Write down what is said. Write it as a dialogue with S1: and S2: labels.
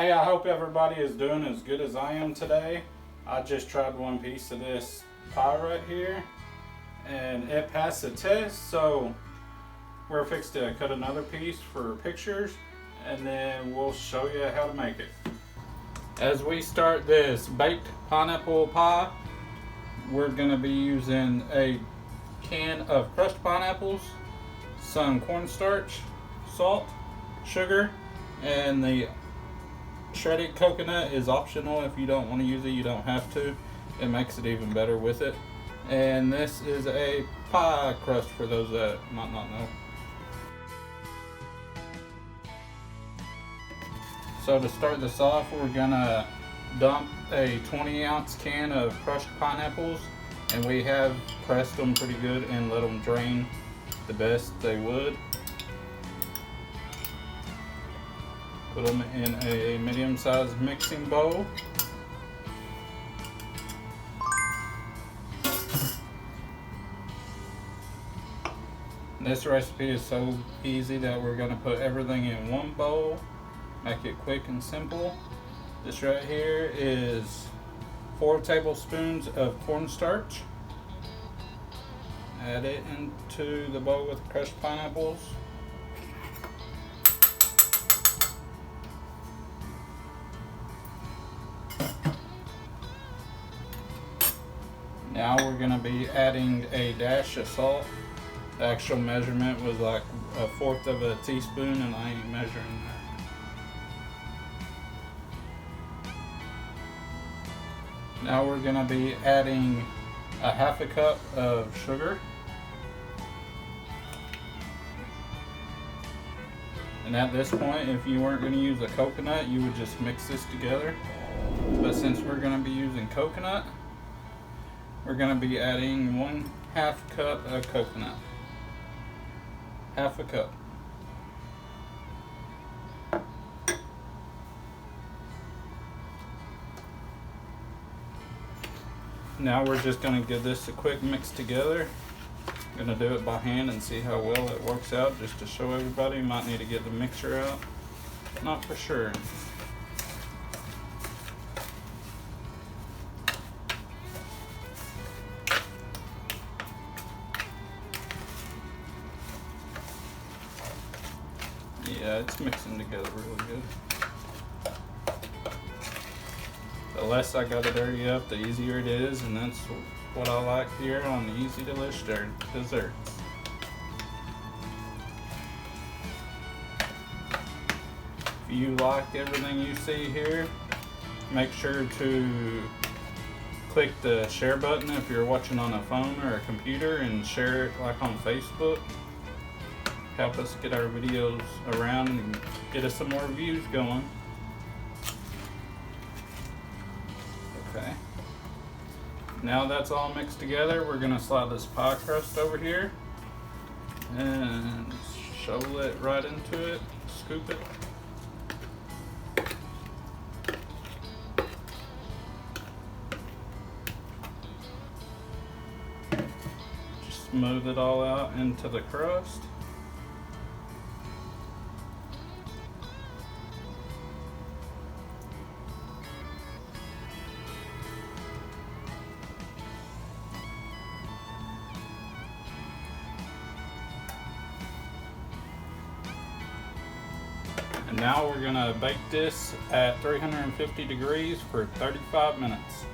S1: Hey, I hope everybody is doing as good as I am today. I just tried one piece of this pie right here and it passed the test, so we're fixed to cut another piece for pictures and then we'll show you how to make it. As we start this baked pineapple pie, we're going to be using a can of crushed pineapples, some cornstarch, salt, sugar, and the shredded coconut is optional. If you don't want to use it, you don't have to. It makes it even better with it. And this is a pie crust for those that might not know. So to start this off, we're gonna dump a 20-ounce can of crushed pineapples, and we have pressed them pretty good and let them drain the best they would. Put them in a medium-sized mixing bowl. This recipe is so easy that we're going to put everything in one bowl, make it quick and simple. This right here is 4 tablespoons of cornstarch. Add it into the bowl with the crushed pineapples. Now we're going to be adding a dash of salt. The actual measurement was like 1/4 of a teaspoon, and I ain't measuring that. Now we're going to be adding a 1/2 cup of sugar. And at this point, if you weren't going to use a coconut, you would just mix this together. But since we're going to be using coconut, we're going to be adding 1/2 cup of coconut. 1/2 cup. Now we're just going to give this a quick mix together. I'm going to do it by hand and see how well it works out, just to show everybody. You might need to get the mixer out. Not for sure. Yeah, it's mixing together really good. The less I gotta dirty up, the easier it is, and that's what I like here on the Easy Delish desserts. If you like everything you see here, make sure to click the share button if you're watching on a phone or a computer, and share it like on Facebook. Help us get our videos around and get us some more views going. Okay. Now that's all mixed together, we're going to slide this pie crust over here and shovel it right into it, scoop it. Just smooth it all out into the crust. And now we're going to bake this at 350 degrees for 35 minutes.